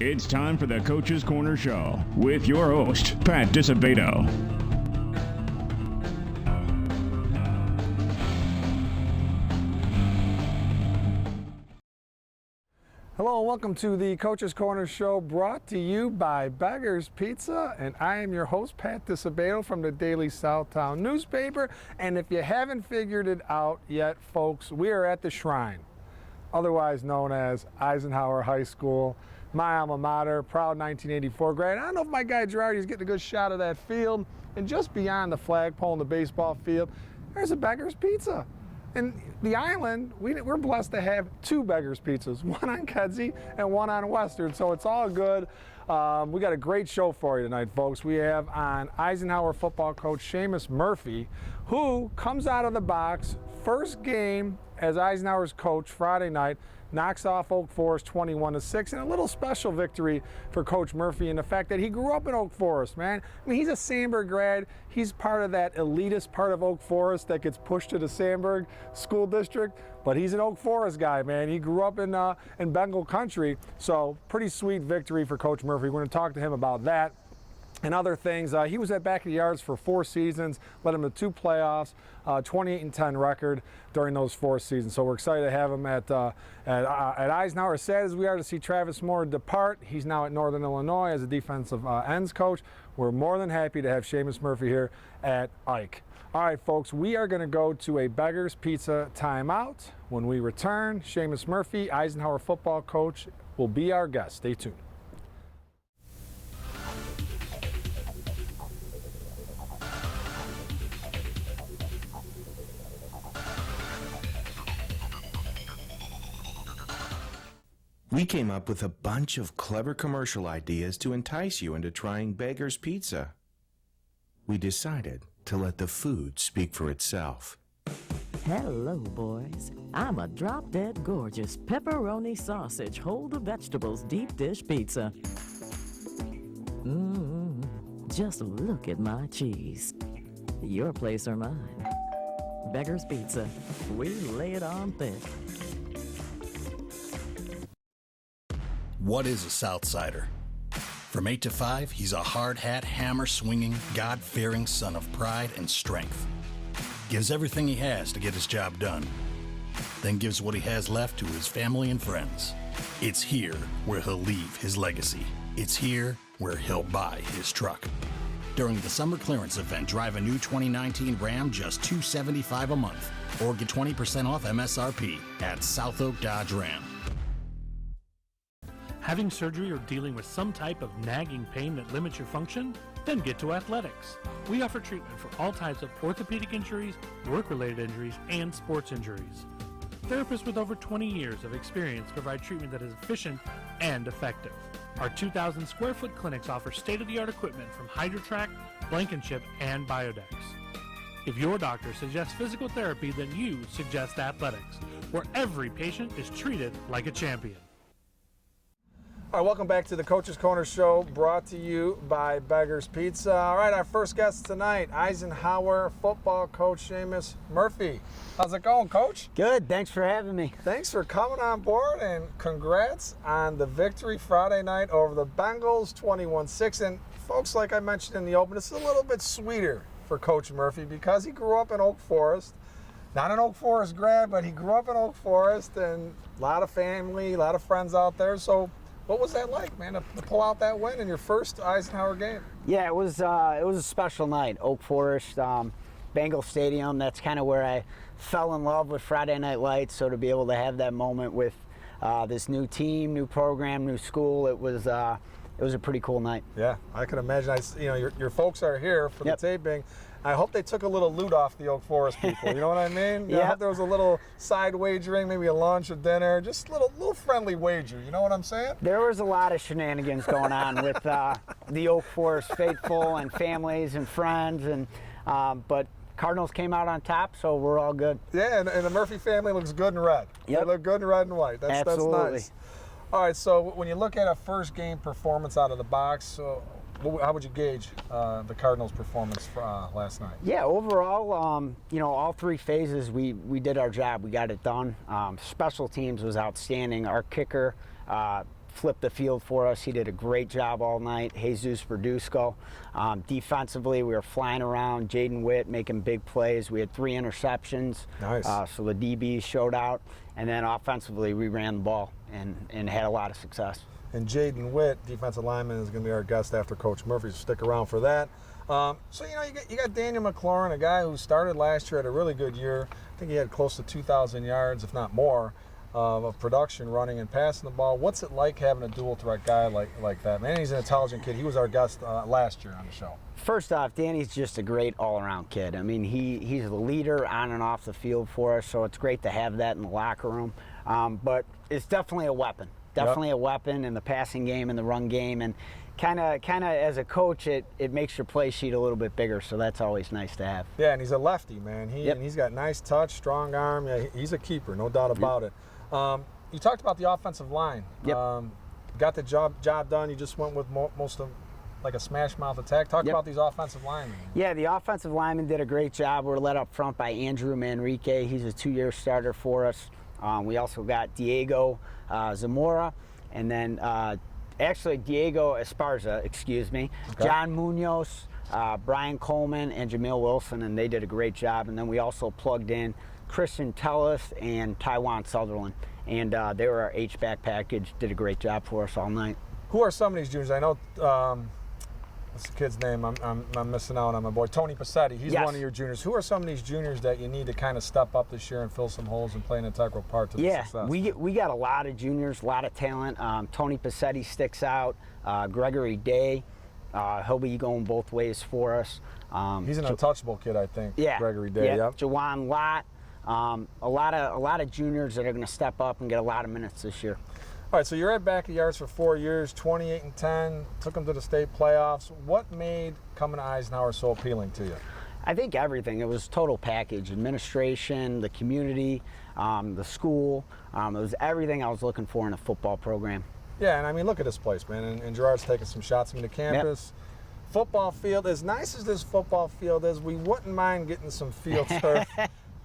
It's time for the Coach's Corner Show with your host, Pat Disabato. Hello and welcome to the Coach's Corner Show, brought to you by Beggar's Pizza, and I am your host, Pat Disabato from the Daily Southtown newspaper. And if you haven't figured it out yet, folks, we are at the Shrine, otherwise known as Eisenhower High School, my alma mater, proud 1984 grad. I don't know if my guy Girardi's getting a good shot of that field, and just beyond the flagpole in the baseball field, there's a Beggar's Pizza. And the island, we're blessed to have two Beggar's Pizzas, one on Kedzie and one on Western, so it's all good. We got a great show for you tonight, folks. We have on Eisenhower football coach Sheamus Murphy, who comes out of the box, first game as Eisenhower's coach Friday night, knocks off Oak Forest 21-6, and a little special victory for Coach Murphy in the fact that he grew up in Oak Forest, man. I mean, he's a Sandburg grad. He's part of that elitist part of Oak Forest that gets pushed to the Sandburg School District, but he's an Oak Forest guy, man. He grew up in Bengal country, so pretty sweet victory for Coach Murphy. We're going to talk to him about that and other things. He was at Back of the Yards for 4 seasons, led him to 2 playoffs, 28-10 record during those 4 seasons. So we're excited to have him at Eisenhower. As sad as we are to see Travis Moore depart, he's now at Northern Illinois as a defensive ends coach. We're more than happy to have Sheamus Murphy here at Ike. All right, folks, we are going to go to a Beggar's Pizza timeout. When we return, Sheamus Murphy, Eisenhower football coach, will be our guest. Stay tuned. We came up with a bunch of clever commercial ideas to entice you into trying Beggar's Pizza. We decided to let the food speak for itself. Hello, boys. I'm a drop-dead gorgeous pepperoni sausage, hold the vegetables deep dish pizza. Just look at my cheese. Your place or mine. Beggar's Pizza. We lay it on thick. What is a Southsider? From 8 to 5, he's a hard-hat, hammer-swinging, God-fearing son of pride and strength. Gives everything he has to get his job done. Then gives what he has left to his family and friends. It's here where he'll leave his legacy. It's here where he'll buy his truck. During the summer clearance event, drive a new 2019 Ram just $275 a month, or get 20% off MSRP at South Oak Dodge Ram. Having surgery or dealing with some type of nagging pain that limits your function? Then get to Athletics. We offer treatment for all types of orthopedic injuries, work-related injuries, and sports injuries. Therapists with over 20 years of experience provide treatment that is efficient and effective. Our 2,000 square foot clinics offer state-of-the-art equipment from HydroTrack, Blankenship, and Biodex. If your doctor suggests physical therapy, then you suggest Athletics, where every patient is treated like a champion. All right, welcome back to the Coach's Corner Show, brought to you by Beggar's Pizza. All right, our first guest tonight, Eisenhower football coach Sheamus Murphy. How's it going, Coach? Good, thanks for having me. Thanks for coming on board, and congrats on the victory Friday night over the Bengals, 21-6. And folks, like I mentioned in the open, it's a little bit sweeter for Coach Murphy because he grew up in Oak Forest. Not an Oak Forest grad, but he grew up in Oak Forest, and a lot of family, a lot of friends out there. So what was that like, man, to pull out that win in your first Eisenhower game? Yeah, it was a special night. Oak Forest, Bengal Stadium, that's kind of where I fell in love with Friday Night Lights. So to be able to have that moment with this new team, new program, new school, it was a pretty cool night. Yeah, I can imagine. Your folks are here for the taping. I hope they took a little loot off the Oak Forest people. You know what I mean? Yeah. I hope there was a little side wagering, maybe a lunch, a dinner, just a little friendly wager. You know what I'm saying? There was a lot of shenanigans going on with the Oak Forest faithful and families and friends, and but Cardinals came out on top, so we're all good. Yeah, and the Murphy family looks good in red. Yep. They look good in red and white. Absolutely. That's nice. All right, so when you look at a first game performance out of the box, how would you gauge the Cardinals' performance last night? Yeah, overall, all 3 phases we did our job. We got it done. Special teams was outstanding. Our kicker flipped the field for us. He did a great job all night. Jesus Verduzco. Defensively, we were flying around. Jaden Witt making big plays. We had 3 interceptions. Nice. So the DBs showed out. And then offensively, we ran the ball and had a lot of success. And Jaden Witt, defensive lineman, is going to be our guest after Coach Murphy, so stick around for that. So, you got Daniel McLaurin, a guy who started last year, had a really good year. I think he had close to 2,000 yards, if not more, of production running and passing the ball. What's it like having a dual threat guy like that? Man, he's an intelligent kid. He was our guest last year on the show. First off, Danny's just a great all-around kid. I mean, he's the leader on and off the field for us, so it's great to have that in the locker room. But it's definitely a weapon. Definitely a weapon in the passing game and the run game, and kind of as a coach, it makes your play sheet a little bit bigger, so that's always nice to have. Yeah, and he's a lefty, man. And he's got nice touch, strong arm. Yeah, he's a keeper, no doubt about it. You talked about the offensive line. Got the job done. You just went with most of like a smash mouth attack. Talk about these offensive linemen. Yeah, the offensive linemen did a great job. We're led up front by Andrew Manrique. He's a 2-year starter for us. We also got Diego Zamora, and then actually Diego Esparza, John Munoz, Brian Coleman, and Jamil Wilson, and they did a great job. And then we also plugged in Christian Tellis and Taiwan Sutherland, and they were our H-back package, did a great job for us all night. Who are some of these juniors? I know, what's the kid's name? I'm missing out on my boy, Tony Passetti. He's one of your juniors. Who are some of these juniors that you need to kind of step up this year and fill some holes and play an integral part to the success? We got a lot of juniors, a lot of talent. Tony Passetti sticks out. Gregory Day, he'll be going both ways for us. He's an untouchable kid, I think. Yeah, Gregory Day. Yeah. Jawan Lott. A lot of juniors that are going to step up and get a lot of minutes this year. All right, so you're at Back of Yards for 4 years, 28-10, took them to the state playoffs. What made coming to Eisenhower so appealing to you? I think everything. It was total package. Administration, the community, the school. It was everything I was looking for in a football program. Yeah, and I mean, look at this place, man. And Gerard's taking some shots into campus. Football field, as nice as this football field is, we wouldn't mind getting some field turf.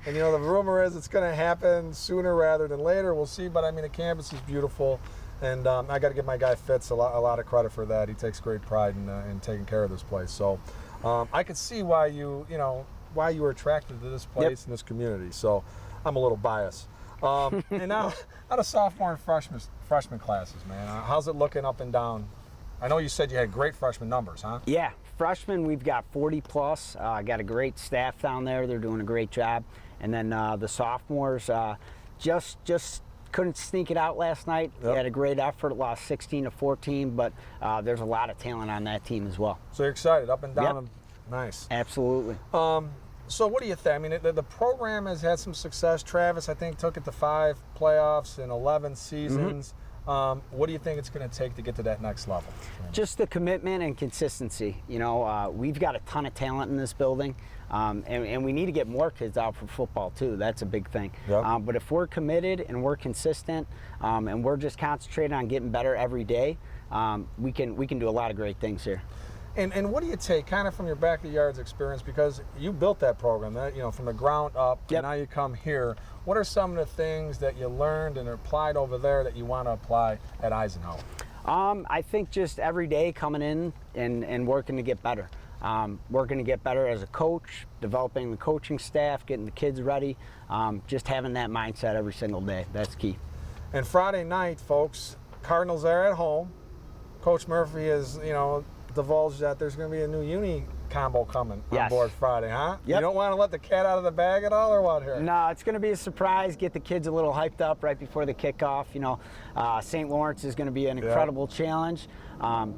And, the rumor is it's going to happen sooner rather than later. We'll see. But, I mean, the campus is beautiful. And I got to give my guy Fitz a lot of credit for that. He takes great pride in taking care of this place. So I could see why you were attracted to this place and this community. So I'm a little biased. And now, out of sophomore and freshman classes, man, how's it looking up and down? I know you said you had great freshman numbers, huh? Yeah. Freshmen, we've got 40 plus. Got a great staff down there. They're doing a great job. And then the sophomores just couldn't sneak it out last night. They had a great effort, lost 16-14, but there's a lot of talent on that team as well. So you're excited, up and down. Nice. Absolutely. So what do you think? I mean, the program has had some success. Travis, I think, took it to 5 playoffs in 11 seasons. What do you think it's going to take to get to that next level? Just the commitment and consistency. We've got a ton of talent in this building, and we need to get more kids out for football too. That's a big thing. Yep. But if we're committed and we're consistent, and we're just concentrating on getting better every day, we can do a lot of great things here. And what do you take kind of from your Back of Yards experience, because you built that program from the ground up, and now you come here. What are some of the things that you learned and applied over there that you want to apply at Eisenhower? I think just every day coming in and working to get better. Working to get better as a coach, developing the coaching staff, getting the kids ready, just having that mindset every single day. That's key. And Friday night, folks, Cardinals are at home. Coach Murphy has, divulged that there's going to be a new uni combo coming on board Friday, huh? Yep. You don't want to let the cat out of the bag at all, or what here? No, it's going to be a surprise. Get the kids a little hyped up right before the kickoff. St. Lawrence is going to be an incredible challenge.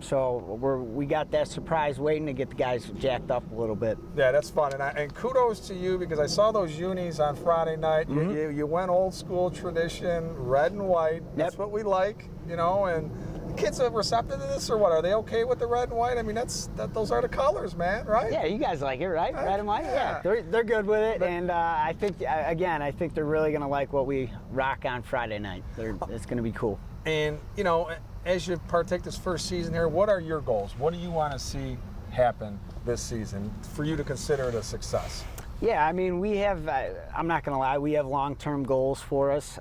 So we got that surprise waiting to get the guys jacked up a little bit. Yeah, that's fun. And kudos to you, because I saw those unis on Friday night. Mm-hmm. You went old school tradition, red and white. That's what we like, and kids are receptive to this, or what? Are they okay with the red and white? I mean, those are the colors, man, right? Yeah, you guys like it, right? Red and white? Yeah. They're good with it, and I think they're really going to like what we rock on Friday night. It's going to be cool. And, as you partake this first season here, what are your goals? What do you want to see happen this season for you to consider it a success? Yeah, I mean, we have, I'm not going to lie, we have long-term goals for us.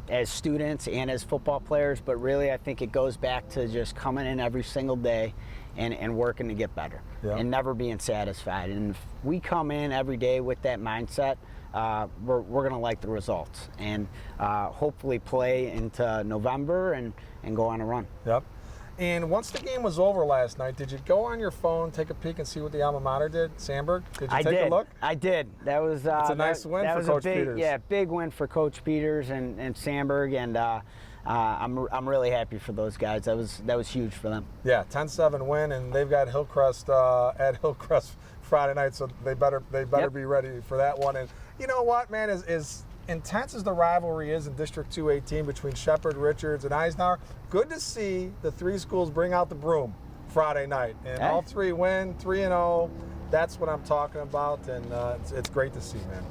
as students and as football players, but really I think it goes back to just coming in every single day and working to get better and never being satisfied. And if we come in every day with that mindset, we're going to like the results and hopefully play into November and go on a run. Yep. And once the game was over last night, did you go on your phone, take a peek and see what the alma mater did, Sandberg? Did you take a look? I did. That was it's a nice win for Coach Peters. Yeah, big win for Coach Peters and Sandberg, and I'm really happy for those guys. That was huge for them. Yeah, 10-7 win, and they've got Hillcrest at Hillcrest Friday night, so they better be ready for that one. And you know what, man, is intense as the rivalry is in District 218 between Shepherd, Richards, and Eisenhower, good to see the three schools bring out the broom Friday night. And all three win, 3-0. That's what I'm talking about, and it's great to see, man.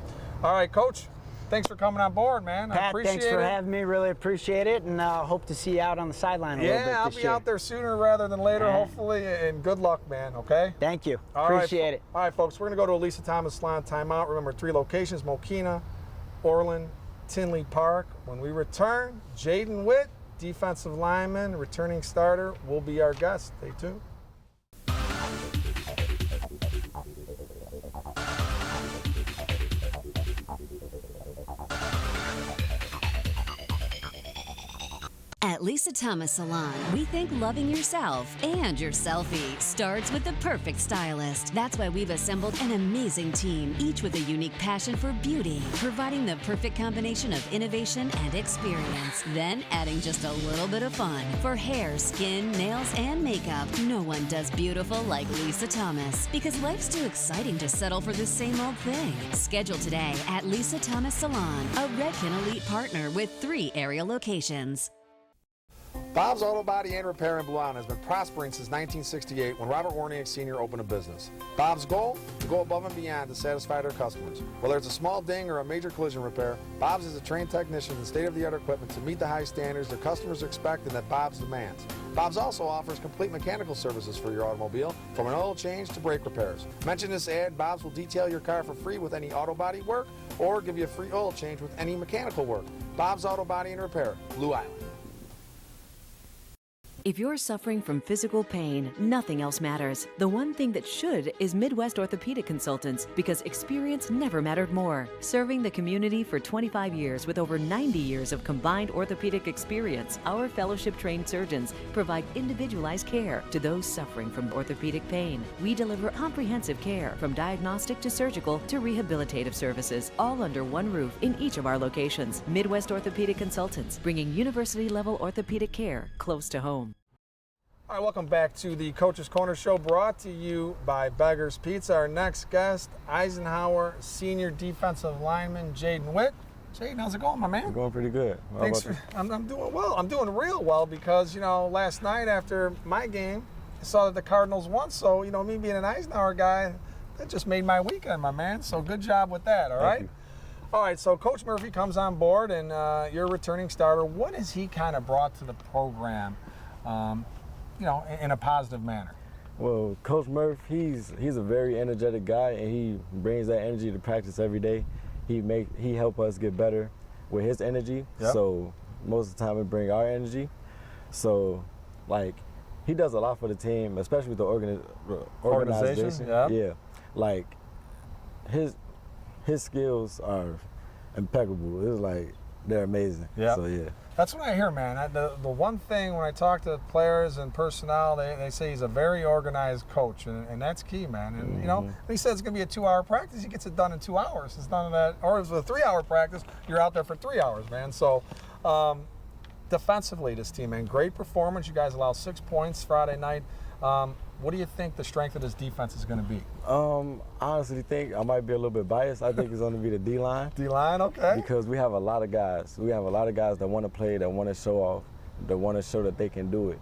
All right, Coach, thanks for coming on board, man. Pat, I appreciate thanks for having me. Really appreciate it, and hope to see you out on the sideline a little bit this year. Yeah, I'll be out there sooner rather than later, hopefully, and good luck, man, okay? Thank you. All appreciate it. All right, folks, we're going to go to Elisa Thomas Salon timeout. Remember, 3 locations, Mokina, Orland, Tinley Park. When we return, Jaden Witt, defensive lineman, returning starter, will be our guest. Stay tuned. At Lisa Thomas Salon, we think loving yourself and your selfie starts with the perfect stylist. That's why we've assembled an amazing team, each with a unique passion for beauty, providing the perfect combination of innovation and experience. Then adding just a little bit of fun. For hair, skin, nails, and makeup, no one does beautiful like Lisa Thomas. Because life's too exciting to settle for the same old thing. Schedule today at Lisa Thomas Salon, a Redken Elite partner with 3 area locations. Bob's Auto Body and Repair in Blue Island has been prospering since 1968 when Robert Warniak Sr. opened a business. Bob's goal? To go above and beyond to satisfy their customers. Whether it's a small ding or a major collision repair, Bob's is a trained technician with state-of-the-art equipment to meet the high standards their customers expect and that Bob's demands. Bob's also offers complete mechanical services for your automobile, from an oil change to brake repairs. Mention this ad, Bob's will detail your car for free with any auto body work or give you a free oil change with any mechanical work. Bob's Auto Body and Repair, Blue Island. If you're suffering from physical pain, nothing else matters. The one thing that should is Midwest Orthopedic Consultants, because experience never mattered more. Serving the community for 25 years with over 90 years of combined orthopedic experience, our fellowship-trained surgeons provide individualized care to those suffering from orthopedic pain. We deliver comprehensive care from diagnostic to surgical to rehabilitative services, all under one roof in each of our locations. Midwest Orthopedic Consultants, bringing university-level orthopedic care close to home. All right, welcome back to the Coach's Corner Show, brought to you by Beggar's Pizza. Our next guest, Eisenhower senior defensive lineman Jaden Witt. Jaden, how's it going, my man? Going pretty good. Thanks. I'm doing well. I'm doing real well because, you know, last night after my game, I saw that the Cardinals won. So, you know, me being an Eisenhower guy, that just made my weekend, my man. So good job with that, all right? All right, so Coach Murphy comes on board, and you're a returning starter. What has he kind of brought to the program? You know, in a positive manner? Well, Coach Murph, he's a very energetic guy, and he brings that energy to practice every day. He help us get better with his energy. Yep. So most of the time we bring our energy. So, like, he does a lot for the team, especially with the organization. Yeah. Like, his skills are impeccable. It's like they're amazing. Yeah. So yeah. That's what I hear, man. The one thing when I talk to players and personnel, they say he's a very organized coach, and that's key, man. And you know, when he says it's going to be a 2-hour practice, he gets it done in 2 hours. It's none of that. Or if it's a 3-hour practice, you're out there for 3 hours, man. So defensively, this team, man, great performance. You guys allowed 6 points Friday night. What do you think the strength of this defense is going to be? Honestly, think I might be a little bit biased. I think it's going to be the D-line. D-line, okay. Because we have a lot of guys. We have a lot of guys that want to play, that want to show off, that want to show that they can do it.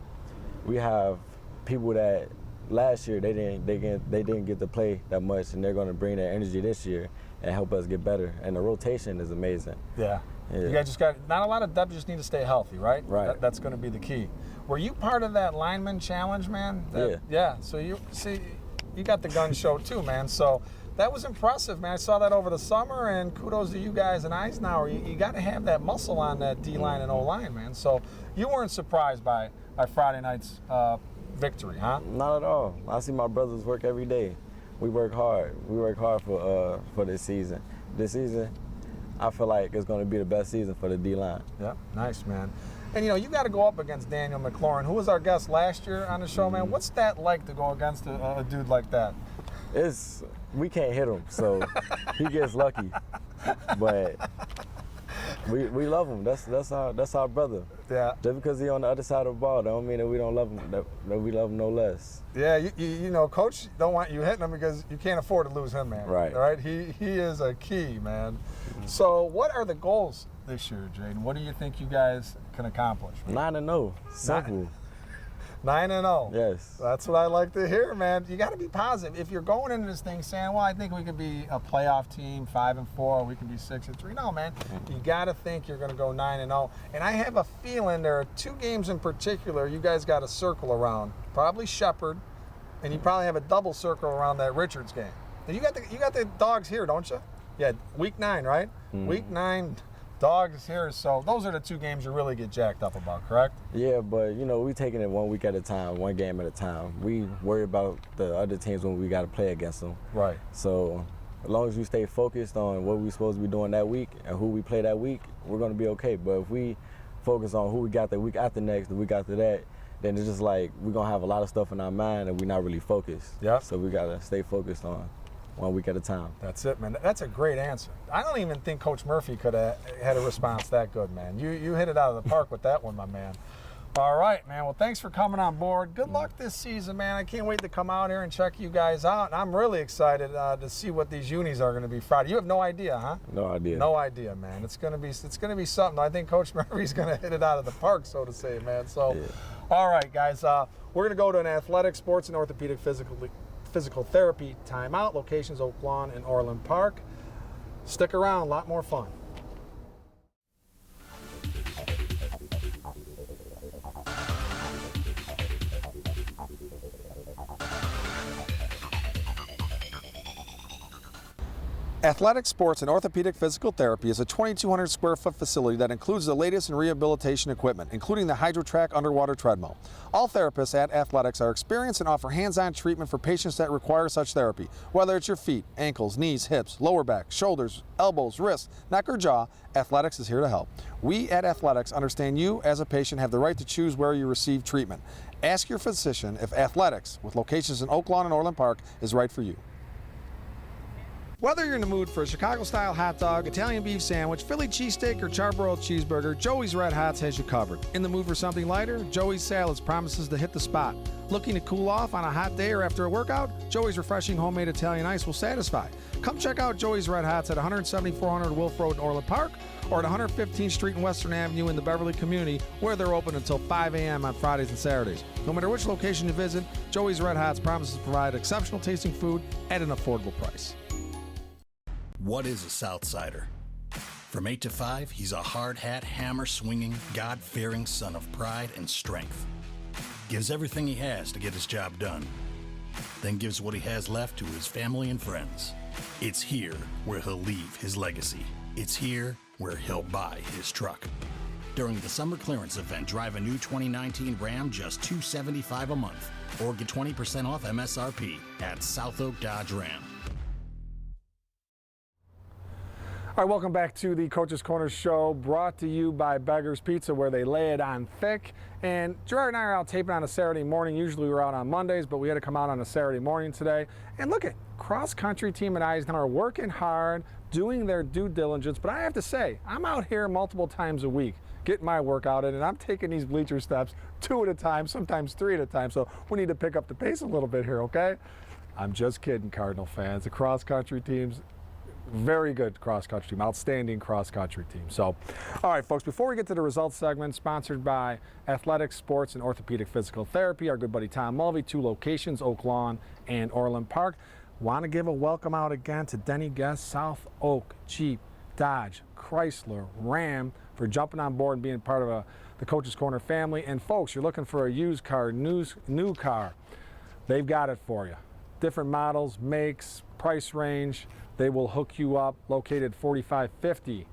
We have people that last year they didn't get to play that much, and they're going to bring their energy this year and help us get better. And the rotation is amazing. Yeah. You guys just got not a lot of depth. You just need to stay healthy, right? Right. That's going to be the key. Were you part of that lineman challenge, man? Yeah. Yeah. So you see, you got the gun show too, man. So that was impressive, man. I saw that over the summer, and kudos to you guys in Eisenhower. You got to have that muscle on that D-line and O-line, man. So you weren't surprised by Friday night's victory, huh? Not at all. I see my brothers work every day. We work hard. We work hard for this season. This season, I feel like it's going to be the best season for the D-line. Yep, nice, man. And, you got to go up against Daniel McLaurin, who was our guest last year on the show, man. What's that like to go against a dude like that? We can't hit him, so he gets lucky. But we love him. That's our brother. Yeah. Just because he's on the other side of the ball, that don't mean that we don't love him. That we love him no less. Yeah, you know, Coach don't want you hitting him because you can't afford to lose him, man. Right. All right. He is a key, man. So what are the goals this year, Jaden? What do you think you guys can accomplish? 9-0. Simple. 9-0. Yes. That's what I like to hear, man. You got to be positive. If you're going into this thing saying, well, I think we could be a playoff team, 5-4, we can be 6-3. No, man. You got to think you're going to go 9-0. And I have a feeling there are 2 games in particular you guys got to circle around. Probably Shepherd, and you probably have a double circle around that Richards game. And you got the Dogs here, don't you? Yeah, week 9, right? Mm-hmm. Week 9. Dogs here, so those are the 2 games you really get jacked up about, correct? Yeah, but we taking it 1 week at a time, 1 game at a time. We worry about the other teams when we got to play against them. Right. So as long as we stay focused on what we're supposed to be doing that week and who we play that week, we're going to be okay. But if we focus on who we got the week after next, the week after that, then it's just like we're going to have a lot of stuff in our mind and we're not really focused. Yeah. So we got to stay focused on 1 week at a time. That's it, man. That's a great answer. I don't even think Coach Murphy could have had a response that good, man. You hit it out of the park with that one, my man. All right, man. Well, thanks for coming on board. Good luck this season, man. I can't wait to come out here and check you guys out. I'm really excited to see what these unis are going to be Friday. You have no idea, huh? No idea. No idea, man. It's going to be something. I think Coach Murphy's going to hit it out of the park, so to say, man. So, yeah. All right, guys. We're going to go to an athletic, sports, and orthopedic physical therapy timeout. Locations Oak Lawn and Orland Park. Stick around, a lot more fun. Athletic, Sports, and Orthopedic Physical Therapy is a 2,200 square foot facility that includes the latest in rehabilitation equipment, including the HydroTrack underwater treadmill. All therapists at Athletics are experienced and offer hands-on treatment for patients that require such therapy. Whether it's your feet, ankles, knees, hips, lower back, shoulders, elbows, wrists, neck, or jaw, Athletics is here to help. We at Athletics understand you as a patient have the right to choose where you receive treatment. Ask your physician if Athletics, with locations in Oak Lawn and Orland Park, is right for you. Whether you're in the mood for a Chicago-style hot dog, Italian beef sandwich, Philly cheesesteak, or charbroiled cheeseburger, Joey's Red Hots has you covered. In the mood for something lighter, Joey's Salads promises to hit the spot. Looking to cool off on a hot day or after a workout? Joey's refreshing homemade Italian ice will satisfy. Come check out Joey's Red Hots at 17400 Wolf Road in Orland Park or at 115th Street and Western Avenue in the Beverly community, where they're open until 5 a.m. on Fridays and Saturdays. No matter which location you visit, Joey's Red Hots promises to provide exceptional tasting food at an affordable price. What is a Southsider? From 8 to 5, he's a hard-hat, hammer-swinging, God-fearing son of pride and strength. Gives everything he has to get his job done. Then gives what he has left to his family and friends. It's here where he'll leave his legacy. It's here where he'll buy his truck. During the summer clearance event, drive a new 2019 Ram just $275 a month, or get 20% off MSRP at South Oak Dodge Ram. All right, welcome back to the Coach's Corner Show, brought to you by Beggar's Pizza, where they lay it on thick. And Gerard and I are out taping on a Saturday morning. Usually we're out on Mondays, but we had to come out on a Saturday morning today. And look at cross-country team at Eisenhower working hard, doing their due diligence. But I have to say, I'm out here multiple times a week getting my workout in, and I'm taking these bleacher steps 2 at a time, sometimes 3 at a time. So we need to pick up the pace a little bit here, okay? I'm just kidding, Cardinal fans. The cross-country teams, very good cross-country team, outstanding cross-country team. So, all right, folks, before we get to the results segment, sponsored by Athletics, Sports, and Orthopedic Physical Therapy, our good buddy Tom Mulvey, 2 locations, Oak Lawn and Orland Park. Want to give a welcome out again to Denny Guest, South Oak, Jeep, Dodge, Chrysler, Ram, for jumping on board and being part of the Coach's Corner family. And folks, you're looking for a used car, new car, they've got it for you. different models, makes, price range. They will hook you up, located 4550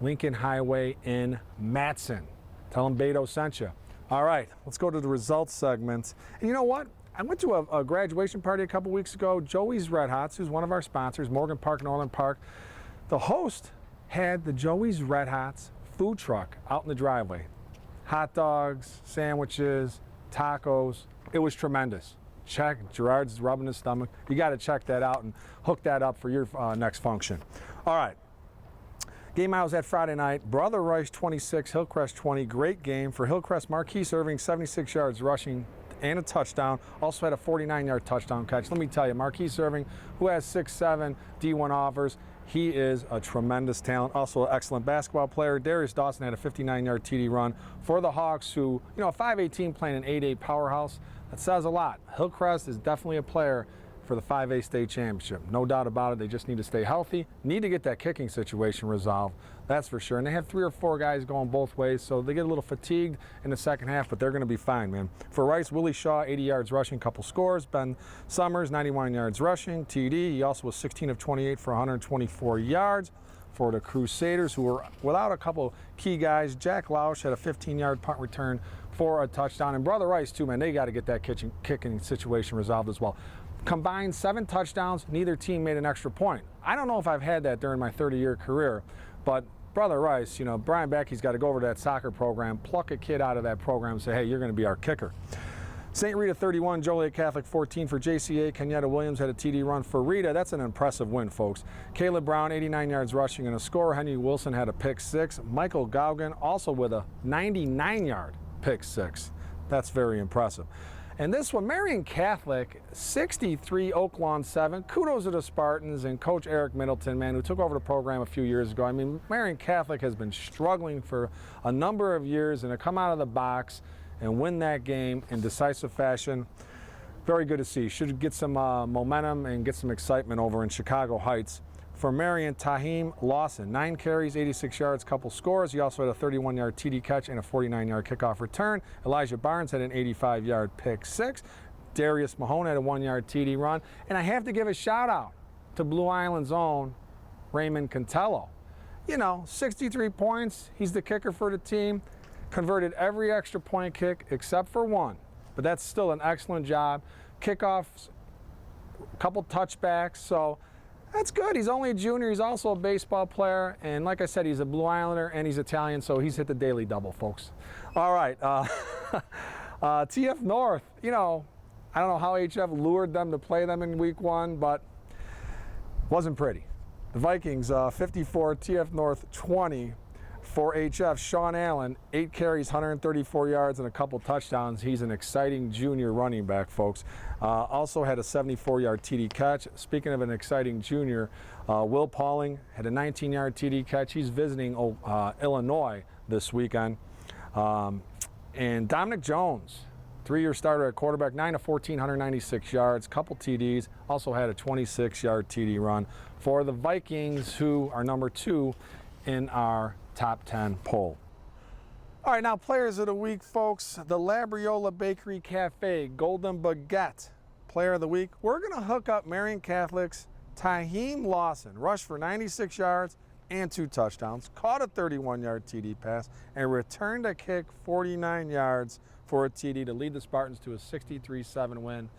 Lincoln Highway in Matson. Tell them Beto sent you. All right, let's go to the results segment. And you know what? I went to a graduation party a couple weeks ago. Joey's Red Hots, who's one of our sponsors, Morgan Park and Orland Park. The host had the Joey's Red Hots food truck out in the driveway. Hot dogs, sandwiches, tacos. It was tremendous. Check, Gerard's rubbing his stomach. You got to check that out and hook that up for your next function. All right. Game I was at Friday night. Brother Rice 26, Hillcrest 20. Great game for Hillcrest. Marquise Irving 76 yards rushing and a touchdown. Also had a 49-yard touchdown catch. Let me tell you, Marquise Irving, who has 6'7", D1 offers, he is a tremendous talent. Also an excellent basketball player. Darius Dawson had a 59-yard TD run for the Hawks, who, you know, a 5A team playing an 8A powerhouse. That says a lot. Hillcrest is definitely a player for the 5A state championship. No doubt about it. They just need to stay healthy. Need to get that kicking situation resolved. That's for sure. And they have 3 or 4 guys going both ways, so they get a little fatigued in the second half, but they're going to be fine, man. For Rice, Willie Shaw, 80 yards rushing, couple scores. Ben Summers, 91 yards rushing, TD. He also was 16 of 28 for 124 yards. For the Crusaders, who were without a couple key guys, Jack Lausch had a 15-yard punt return for a touchdown. And Brother Rice, too, man, they got to get that kicking situation resolved as well. Combined 7 touchdowns, neither team made an extra point. I don't know if I've had that during my 30-year career, but Brother Rice, you know, Brian Backey's got to go over to that soccer program, pluck a kid out of that program and say, hey, you're going to be our kicker. St. Rita 31, Joliet Catholic 14 for JCA. Kenyatta Williams had a TD run for Rita. That's an impressive win, folks. Caleb Brown, 89 yards rushing and a score. Henry Wilson had a pick 6. Michael Gauguin also with a 99-yard pick 6. That's very impressive. And this one, Marian Catholic, 63, Oak Lawn 7. Kudos to the Spartans and Coach Eric Middleton, man, who took over the program a few years ago. I mean, Marian Catholic has been struggling for a number of years, and to come out of the box and win that game in decisive fashion, very good to see. Should get some momentum and get some excitement over in Chicago Heights. For Marian, Tahim Lawson, 9 carries, 86 yards, couple scores. He also had a 31-yard TD catch and a 49-yard kickoff return. Elijah Barnes had an 85-yard pick 6. Darius Mahone had a 1-yard TD run. And I have to give a shout-out to Blue Island's own Raymond Cantello. You know, 63 points. He's the kicker for the team. Converted every extra point kick except for one. But that's still an excellent job. Kickoffs, a couple touchbacks, so that's good. He's only a junior. He's also a baseball player. And like I said, he's a Blue Islander and he's Italian, so he's hit the daily double, folks. All right. TF North, you know, I don't know how HF lured them to play them in week 1, but wasn't pretty. The Vikings, 54, TF North 20. For HF, Sean Allen, 8 carries, 134 yards, and a couple touchdowns. He's an exciting junior running back, folks. Also had a 74-yard TD catch. Speaking of an exciting junior, Will Pauling had a 19-yard TD catch. He's visiting Illinois this weekend. And Dominic Jones, 3-year starter at quarterback, 9 of 14, 196 yards, couple TDs. Also had a 26-yard TD run for the Vikings, who are number 2 in our top 10 poll. All right, now players of the week, folks. The Labriola Bakery Cafe Golden Baguette player of the week. We're going to hook up Marian Catholic's Tahim Lawson. Rushed for 96 yards and 2 touchdowns. Caught a 31-yard TD pass and returned a kick 49 yards for a TD to lead the Spartans to a 63-7 win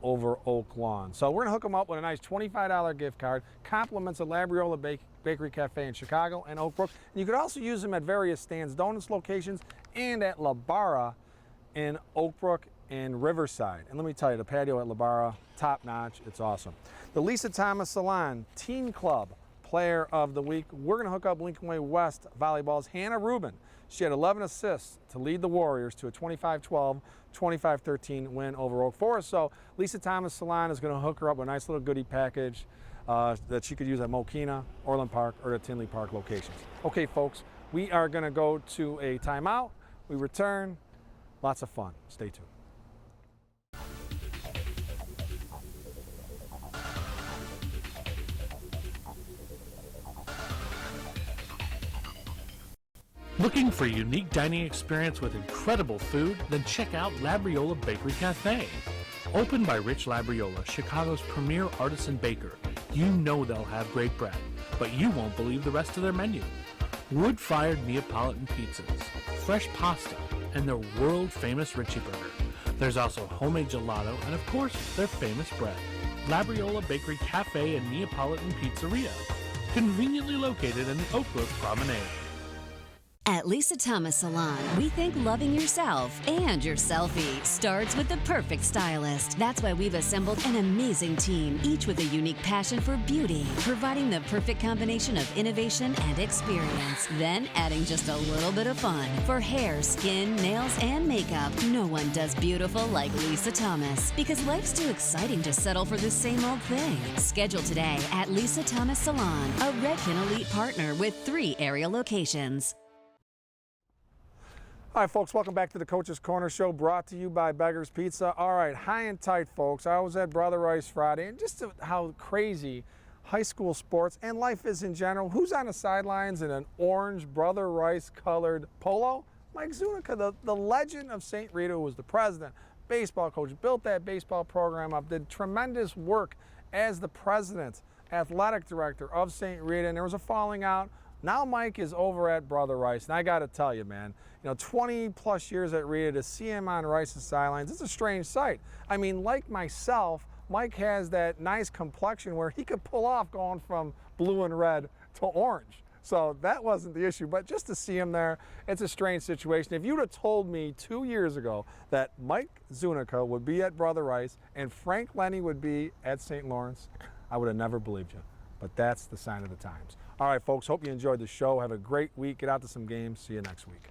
over Oak Lawn. So we're going to hook them up with a nice $25 gift card. Compliments of Labriola Bakery Cafe in Chicago and Oak Brook. And you could also use them at various Stan's Donuts locations and at La Barra in Oak Brook and Riverside. And let me tell you, the patio at La Barra, top notch. It's awesome. The Lisa Thomas Salon Teen Club Player of the Week. We're going to hook up Lincoln Way West Volleyball's Hannah Rubin. She had 11 assists to lead the Warriors to a 25-12, 25-13 win over Oak Forest. So Lisa Thomas Salon is going to hook her up with a nice little goodie package that she could use at Mokina, Orland Park, or the Tinley Park locations. Okay, folks, we are going to go to a timeout. We return. Lots of fun. Stay tuned. Looking for a unique dining experience with incredible food? Then check out Labriola Bakery Cafe. Opened by Rich Labriola, Chicago's premier artisan baker, you know they'll have great bread, but you won't believe the rest of their menu. Wood-fired Neapolitan pizzas, fresh pasta, and their world-famous Richie Burger. There's also homemade gelato and, of course, their famous bread. Labriola Bakery Cafe and Neapolitan Pizzeria, conveniently located in the Oak Brook Promenade. At Lisa Thomas Salon, we think loving yourself and your selfie starts with the perfect stylist. That's why we've assembled an amazing team, each with a unique passion for beauty, providing the perfect combination of innovation and experience. Then adding just a little bit of fun. For hair, skin, nails, and makeup, no one does beautiful like Lisa Thomas, because life's too exciting to settle for the same old thing. Schedule today at Lisa Thomas Salon, a Redken Elite partner with 3 area locations. All right, folks, welcome back to the Coach's Corner Show, brought to you by Beggar's Pizza. All right, high and tight, folks. I was at Brother Rice Friday, and just how crazy high school sports and life is in general. Who's on the sidelines in an orange Brother Rice colored polo? Mike Zunica, the legend of St. Rita, who was the president, baseball coach, built that baseball program up, did tremendous work as the president, athletic director of St. Rita, and there was a falling out. Now Mike is over at Brother Rice, and I got to tell you, man, 20 plus years at Rita, to see him on Rice's sidelines, it's a strange sight. I mean, like myself, Mike has that nice complexion where he could pull off going from blue and red to orange. So that wasn't the issue, but just to see him there, it's a strange situation. If you'd have told me 2 years ago that Mike Zunica would be at Brother Rice and Frank Lenny would be at St. Lawrence, I would have never believed you. But that's the sign of the times. All right, folks, hope you enjoyed the show. Have a great week. Get out to some games. See you next week.